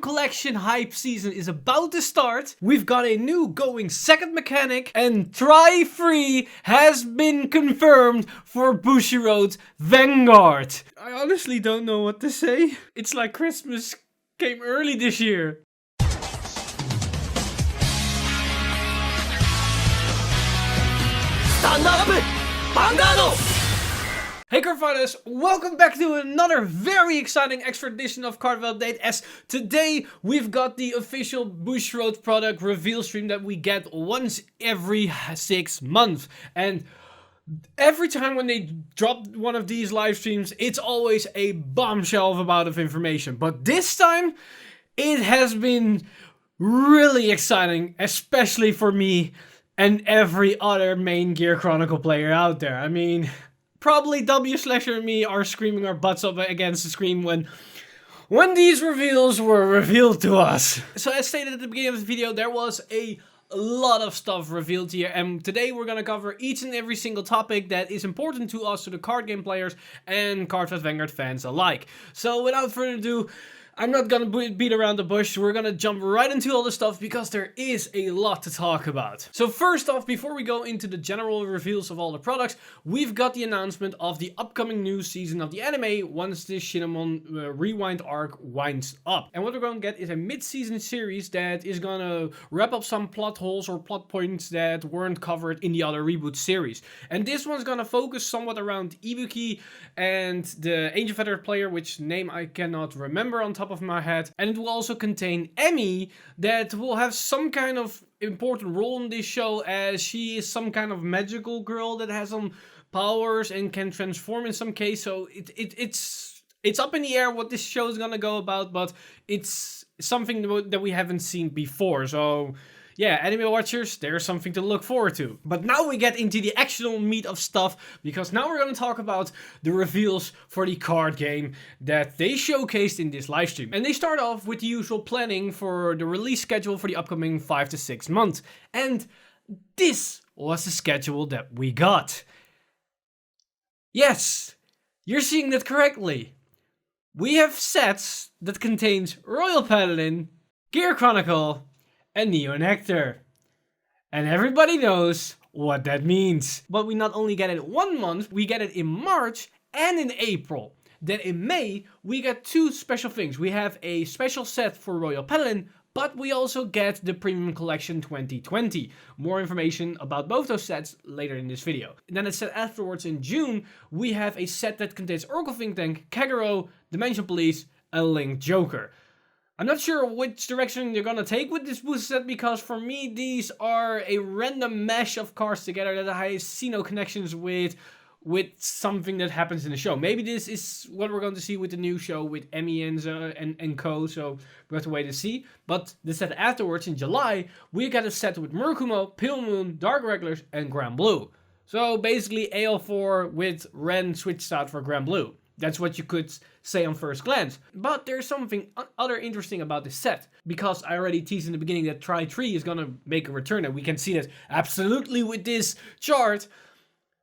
premium collection hype season is about to start. We've got a new going second mechanic, and try free has been confirmed for Bushiroad Vanguard. I honestly don't know what to say. It's like Christmas came early this year. Stand up! Vanguard! Hey Cardfighters, welcome back to another very exciting extra edition of Cardfight Update, as today we've got the official Bushiroad product reveal stream that we get once every 6 months. And every time when they drop one of these live streams, it's always a bombshell of amount of information. But this time, it has been really exciting, especially for me and every other main Gear Chronicle player out there. I mean, probably W/Slasher and me are screaming our butts up against the screen when these reveals were revealed to us. So as stated at the beginning of the video, there was a lot of stuff revealed here, and today we're gonna cover each and every single topic that is important to us, to the card game players and Cardfight Vanguard fans alike. So without further ado, I'm not gonna beat around the bush, we're gonna jump right into all the stuff because there is a lot to talk about. So first off, before we go into the general reveals of all the products, we've got the announcement of the upcoming new season of the anime once the Shinamon Rewind arc winds up. And what we're gonna get is a mid-season series that is gonna wrap up some plot holes or plot points that weren't covered in the other reboot series. And this one's gonna focus somewhat around Ibuki and the Angel Feather player, which name I cannot remember on top of my head, and it will also contain Emmy, that will have some kind of important role in this show, as she is some kind of magical girl that has some powers and can transform in some case. So it's up in the air what this show is gonna go about, but it's something that we haven't seen before. So yeah, anime watchers, there's something to look forward to. But now we get into the actual meat of stuff, because now we're going to talk about the reveals for the card game that they showcased in this livestream. And they start off with the usual planning for the release schedule for the upcoming 5 to 6 months. And this was the schedule that we got. Yes, you're seeing that correctly. We have sets that contains Royal Paladin, Gear Chronicle, and Neo Nectar. And everybody knows what that means. But we not only get it 1 month, we get it in March and in April. Then in May, we get 2 special things. We have a special set for Royal Paladin, but we also get the Premium Collection 2020. More information about both those sets later in this video. And then it said afterwards in June, we have a set that contains Oracle Think Tank, Kagero, Dimension Police, and Link Joker. I'm not sure which direction they're gonna take with this booster set, because for me these are a random mesh of cards together that I see no connections with something that happens in the show. Maybe this is what we're going to see with the new show with Emmy and co, so we have to wait and see. But the set afterwards in July, we got a set with Murakumo, Pale Moon, Dark Regulars, and Grand Blue. So basically AL4 with Ren switched out for Grand Blue. That's what you could say on first glance. But there's something other interesting about this set, because I already teased in the beginning that Tri-3 is gonna make a return, and we can see that absolutely with this chart.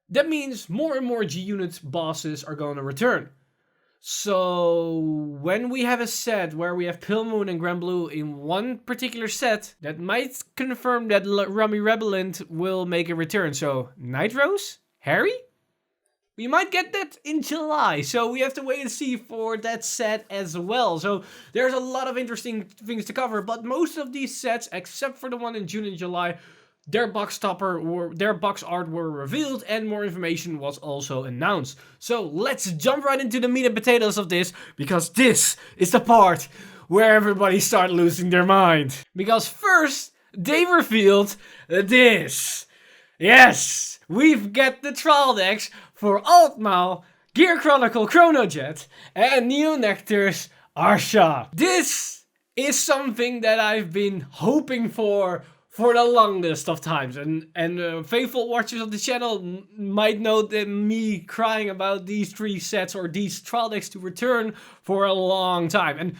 That means more and more G-Unit bosses are gonna return. So when we have a set where we have Pale Moon and Grand Blue in one particular set, that might confirm that Rummy Rebellant will make a return. So Night Rose? Harry? We might get that in July, so we have to wait and see for that set as well. So there's a lot of interesting things to cover, but most of these sets, except for the one in June and July, their box art were revealed, and more information was also announced. So let's jump right into the meat and potatoes of this, because this is the part where everybody start losing their mind. Because first, they revealed this. Yes, we've got the trial decks for Altmal, Gear Chronicle Chronojet, and Neo Nectar's Arsha. This is something that I've been hoping for the longest of times, and faithful watchers of the channel might know that me crying about these 3 sets or these trial decks to return for a long time. And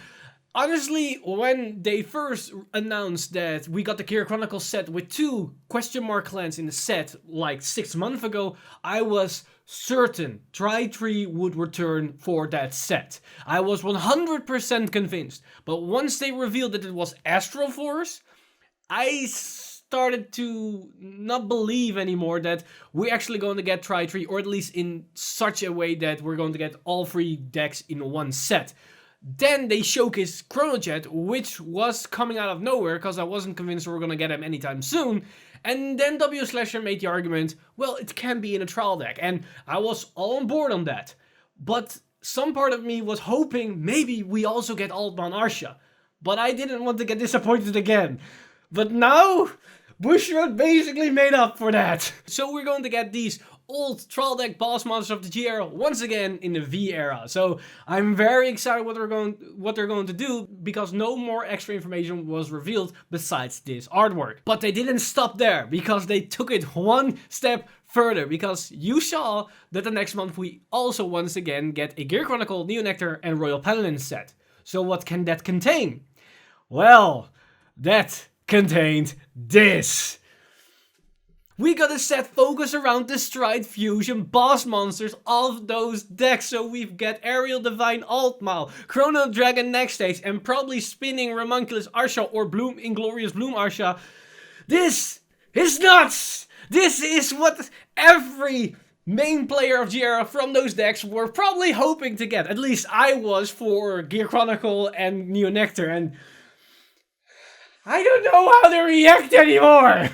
honestly, when they first announced that we got the Gear Chronicle set with 2 question mark clans in the set like 6 months ago, I was certain Tri-Tree would return for that set. I was 100% convinced. But once they revealed that it was Astral Force, I started to not believe anymore that we're actually going to get Tri-Tree, or at least in such a way that we're going to get all 3 decks in one set. Then they showcased Chronojet, which was coming out of nowhere because I wasn't convinced we were going to get him anytime soon. And then W Slasher made the argument, well, it can be in a trial deck. And I was all on board on that. But some part of me was hoping maybe we also get Altman Arsha. But I didn't want to get disappointed again. But now, Bushiroad basically made up for that. So we're going to get these old trial deck boss monsters of the GERA once again in the V era. So I'm very excited what they're going to do, because no more extra information was revealed besides this artwork. But they didn't stop there, because they took it one step further, because you saw that the next month we also once again get a Gear Chronicle, Neonectar and Royal Paladin set. So what can that contain? Well, that contained this. We got a set focused around the Stride Fusion boss monsters of those decks. So we've got Aerial Divine Altmal, Chrono Dragon next stage, and probably Spinning Ramunculus Arsha or Bloom Inglorious Bloom Arsha. This is nuts! This is what every main player of GERA from those decks were probably hoping to get. At least I was for Gear Chronicle and Neonectar, and I don't know how to react anymore!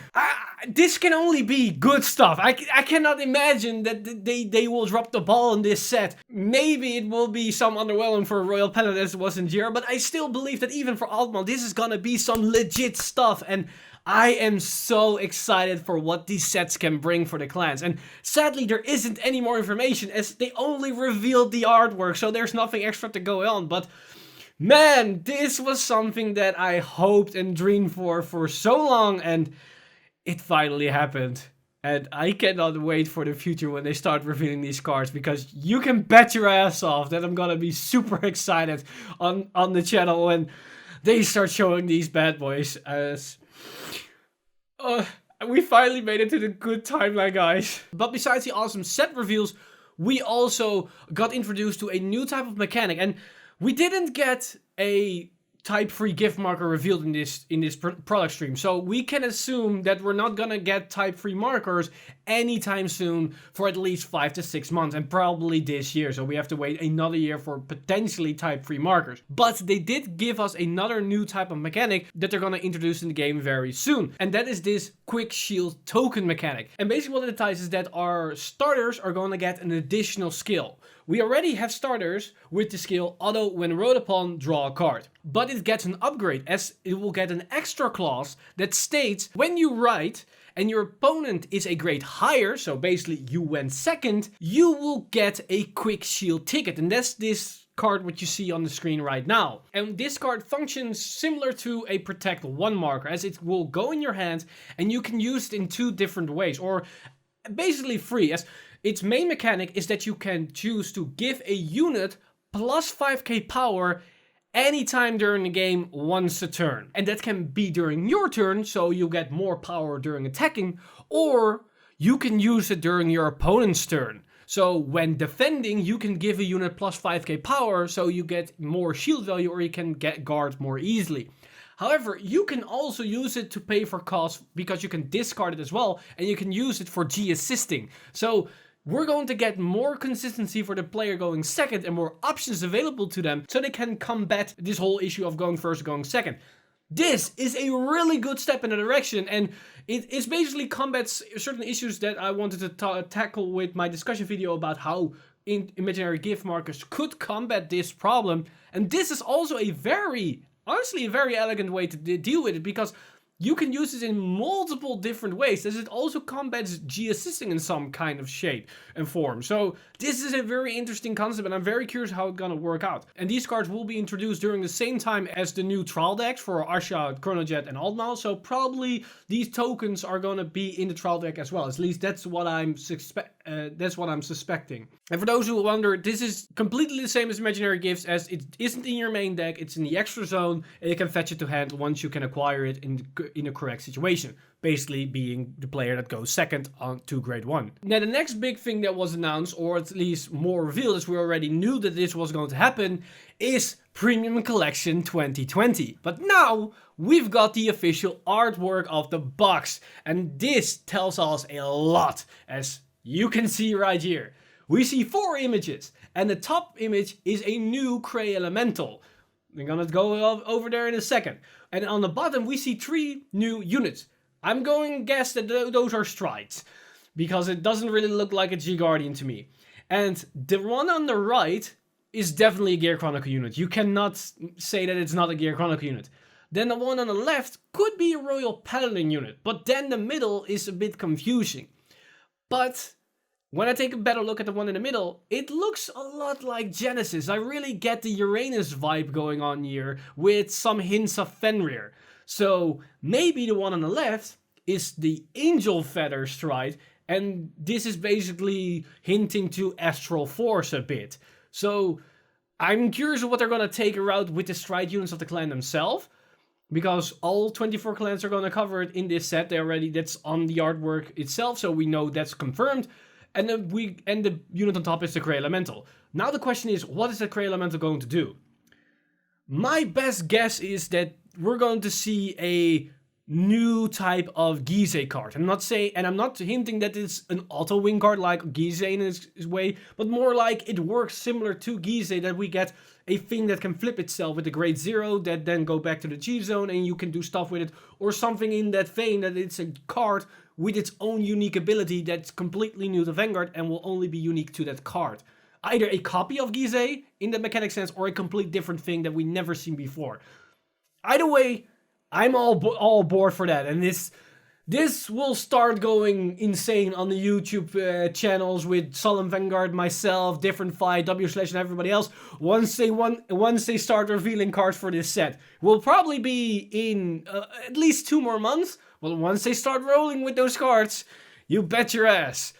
This can only be good stuff. I cannot imagine that they will drop the ball in this set. Maybe it will be some underwhelming for Royal Paladin as it was in GERA, but I still believe that even for Altman, this is gonna be some legit stuff, and I am so excited for what these sets can bring for the clans. And sadly, there isn't any more information, as they only revealed the artwork, so there's nothing extra to go on, but man, this was something that I hoped and dreamed for so long, and it finally happened. And I cannot wait for the future when they start revealing these cards, because you can bet your ass off that I'm gonna be super excited on the channel when they start showing these bad boys. As we finally made it to the good timeline, guys. But besides the awesome set reveals, we also got introduced to a new type of mechanic, and we didn't get a type-free gift marker revealed in this product stream. So we can assume that we're not gonna get type-free markers anytime soon for at least 5 to 6 months, and probably this year. So we have to wait another year for potentially type-free markers. But they did give us another new type of mechanic that they're gonna introduce in the game very soon. And that is this quick shield token mechanic. And basically what it ties is that our starters are gonna get an additional skill. We already have starters with the skill Auto when rode upon, draw a card. But it gets an upgrade, as it will get an extra clause that states when you ride and your opponent is a grade higher, so basically you went second, you will get a quick shield ticket. And that's this card what you see on the screen right now. And this card functions similar to a Protect 1 marker, as it will go in your hand and you can use it in 2 different ways, or basically 3, as its main mechanic is that you can choose to give a unit plus 5k power anytime during the game once a turn. And that can be during your turn, so you get more power during attacking, or you can use it during your opponent's turn. So when defending, you can give a unit plus 5k power, so you get more shield value, or you can get guard more easily. However, you can also use it to pay for costs, because you can discard it as well, and you can use it for G assisting. So we're going to get more consistency for the player going second and more options available to them, so they can combat this whole issue of going first or going second. This is a really good step in the direction, and it basically combats certain issues that I wanted to tackle with my discussion video about how imaginary gift markers could combat this problem. And this is also honestly a very elegant way to deal with it, because you can use it in multiple different ways, as it also combats G-assisting in some kind of shape and form. So this is a very interesting concept, and I'm very curious how it's gonna work out. And these cards will be introduced during the same time as the new trial decks for Arsha, Chronojet, and Altmal. So probably these tokens are gonna be in the trial deck as well. At least that's what I'm suspecting. And for those who wonder, this is completely the same as Imaginary Gifts, as it isn't in your main deck, it's in the extra zone, and you can fetch it to hand once you can acquire it in in a correct situation, basically being the player that goes second on to grade 1. Now the next big thing that was announced, or at least more revealed, as we already knew that this was going to happen, is Premium Collection 2020. But now we've got the official artwork of the box, and this tells us a lot, as you can see right here. We see 4 images, and the top image is a new Cray Elemental. We're gonna go over there in a second. And on the bottom we see 3 new units. I'm going to guess that those are strides, because it doesn't really look like a G-Guardian to me. And the one on the right is definitely a Gear Chronicle unit. You cannot say that it's not a Gear Chronicle unit. Then the one on the left could be a Royal Paladin unit, but then the middle is a bit confusing. But when I take a better look at the one in the middle, it looks a lot like Genesis. I really get the Uranus vibe going on here, with some hints of Fenrir. So maybe the one on the left is the Angel Feather Stride, and this is basically hinting to Astral Force a bit. So I'm curious of what they're going to take around with the Stride units of the clan themselves, because all 24 clans are going to cover it in this set. That's on the artwork itself, so we know that's confirmed. And then the unit on top is the Cray Elemental. Now the question is, what is the Cray Elemental going to do? My best guess is that we're going to see a new type of Gizeh card. I'm not hinting that it's an auto win card like Gizeh in his way, but more like it works similar to Gizeh, that we get a thing that can flip itself with the grade 0 that then go back to the G zone and you can do stuff with it, or something in that vein, that it's a card with its own unique ability that's completely new to Vanguard and will only be unique to that card. Either a copy of Gizeh in the mechanic sense, or a complete different thing that we never seen before. Either way, I'm all aboard for that, and this will start going insane on the YouTube channels with Solemn Vanguard, myself, Different Fight, W/ and everybody else. Once they start revealing cards for this set, will probably be in at least 2 more months. Well, once they start rolling with those cards, you bet your ass,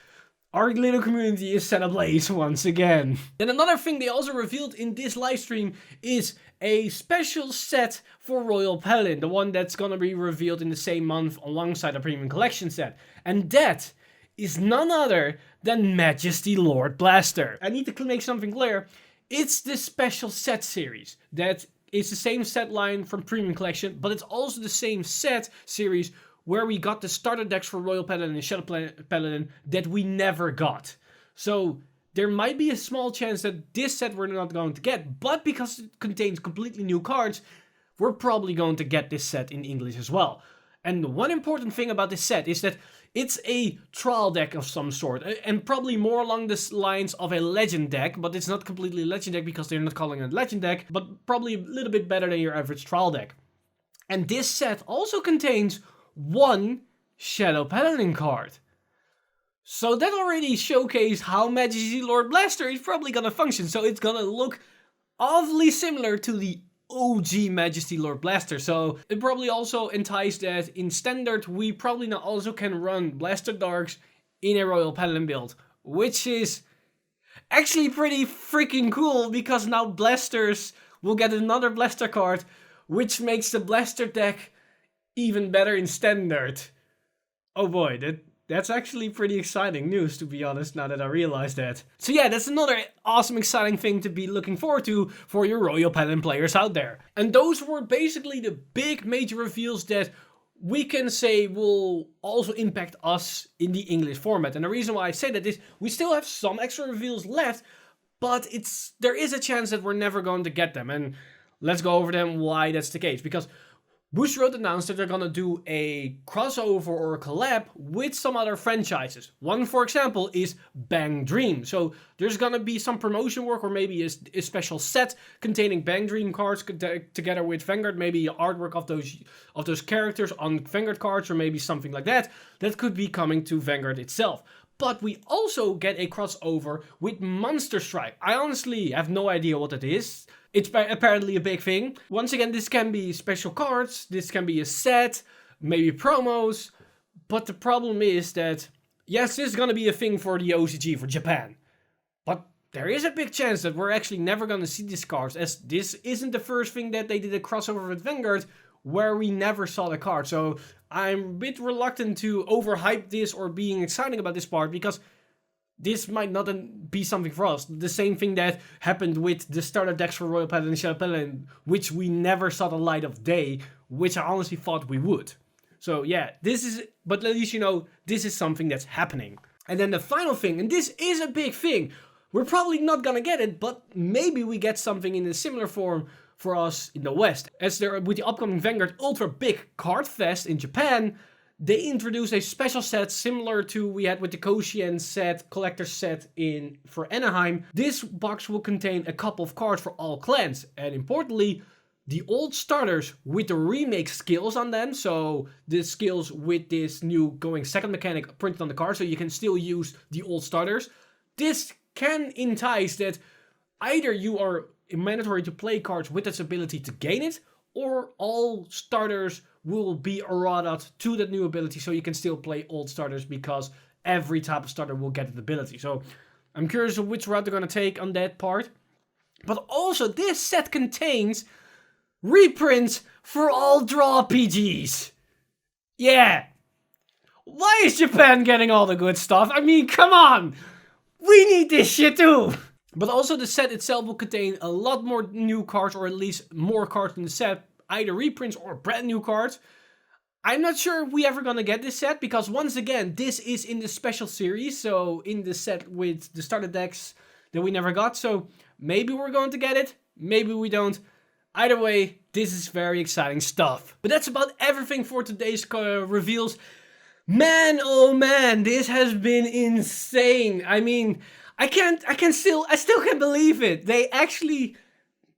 our little community is set ablaze once again. Then another thing they also revealed in this livestream is a special set for Royal Paladin, the one that's gonna be revealed in the same month alongside the Premium Collection set. And that is none other than Majesty Lord Blaster. I need to make something clear. It's the special set series that is the same set line from Premium Collection, but it's also the same set series where we got the starter decks for Royal Paladin and Shadow Paladin that we never got. So there might be a small chance that this set we're not going to get, but because it contains completely new cards, we're probably going to get this set in English as well. And one important thing about this set is that it's a trial deck of some sort, and probably more along the lines of a legend deck, but it's not completely a legend deck because they're not calling it a legend deck, but probably a little bit better than your average trial deck. And this set also contains 1 Shadow Paladin card. So that already showcased how Majesty Lord Blaster is probably gonna function. So it's gonna look awfully similar to the OG Majesty Lord Blaster. So it probably also enticed that in Standard we probably now also can run Blaster Darks in a Royal Paladin build, which is actually pretty freaking cool, because now Blasters will get another Blaster card, which makes the Blaster deck even better in Standard. Oh boy, that's actually pretty exciting news, to be honest, now that I realize that. So yeah, that's another awesome, exciting thing to be looking forward to for your Royal Paladin players out there. And those were basically the big major reveals that we can say will also impact us in the English format. And the reason why I say that is we still have some extra reveals left, but there is a chance that we're never going to get them. And let's go over them why that's the case. Because Bushiroad announced that they're gonna do a crossover or a collab with some other franchises. One, for example, is Bang Dream. So there's gonna be some promotion work, or maybe a special set containing Bang Dream cards together with Vanguard, maybe artwork of those characters on Vanguard cards, or maybe something like that. That could be coming to Vanguard itself. But we also get a crossover with Monster Strike. I honestly have no idea what that is. It's apparently a big thing. Once again, this can be special cards, this can be a set, maybe promos. But the problem is that, yes, this is gonna be a thing for the OCG, for Japan. But there is a big chance that we're actually never gonna see these cards, as this isn't the first thing that they did a crossover with Vanguard where we never saw the card. So I'm a bit reluctant to overhype this or being excited about this part, because this might not be something for us. The same thing that happened with the starter decks for Royal Paladin and Shadow Paladin, which we never saw the light of day, which I honestly thought we would. So yeah, but at least you know, this is something that's happening. And then the final thing, and this is a big thing, we're probably not gonna get it, but maybe we get something in a similar form for us in the West. As there, with the upcoming Vanguard Ultra Big Card Fest in Japan, they introduced a special set similar to we had with the Koshien set, collector set for Anaheim. This box will contain a couple of cards for all clans, and importantly, the old starters with the remake skills on them. So the skills with this new going second mechanic printed on the card, so you can still use the old starters. This can entice that either you are mandatory to play cards with its ability to gain it, or all starters will be errataed to that new ability, so you can still play old starters because every type of starter will get that ability. So I'm curious of which route they're going to take on that part. But also, this set contains reprints for all draw PGs. Yeah. Why is Japan getting all the good stuff? I mean, come on. We need this shit too. But also the set itself will contain a lot more new cards, or at least more cards in the set, either reprints or brand new cards. I'm not sure if we ever gonna get this set, because once again, this is in the special series, so in the set with the starter decks that we never got. So maybe we're going to get it, maybe we don't. Either way, this is very exciting stuff. But that's about everything for today's reveals. Man, oh man, this has been insane. I mean, I still can't believe it. They actually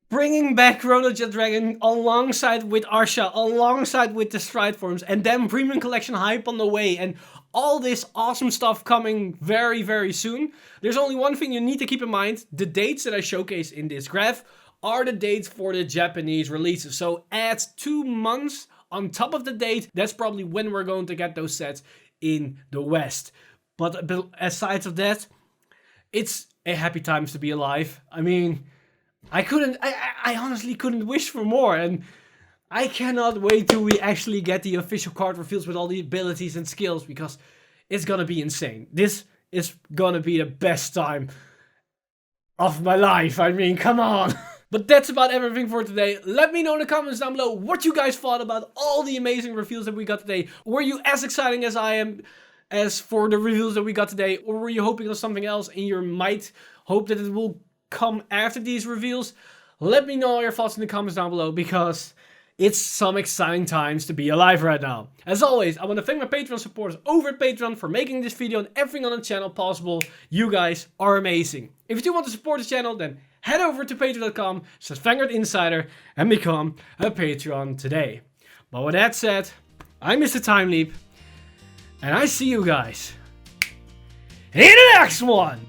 bringing back Chrono Jet Dragon alongside with Arsha, alongside with the Stride Forms, and then Premium Collection hype on the way, and all this awesome stuff coming very, very soon. There's only one thing you need to keep in mind. The dates that I showcase in this graph are the dates for the Japanese releases. So add 2 months on top of the date. That's probably when we're going to get those sets in the West. But aside of that, it's a happy times to be alive. I mean, I honestly couldn't wish for more, and I cannot wait till we actually get the official card reveals with all the abilities and skills, because it's gonna be insane. This is gonna be the best time of my life. I mean, come on. But that's about everything for today. Let me know in the comments down below what you guys thought about all the amazing reveals that we got today. Were you as exciting as I am as for the reveals that we got today, or were you hoping for something else and you might hope that it will come after these reveals? Let me know all your thoughts in the comments down below, because it's some exciting times to be alive right now. As always, I want to thank my Patreon supporters over at Patreon for making this video and everything on the channel possible. You guys are amazing. If you do want to support the channel, then head over to patreon.com/Vanguard Insider and become a Patreon today. But with that said, I'm Mr. Time Leap, and I see you guys in the next one!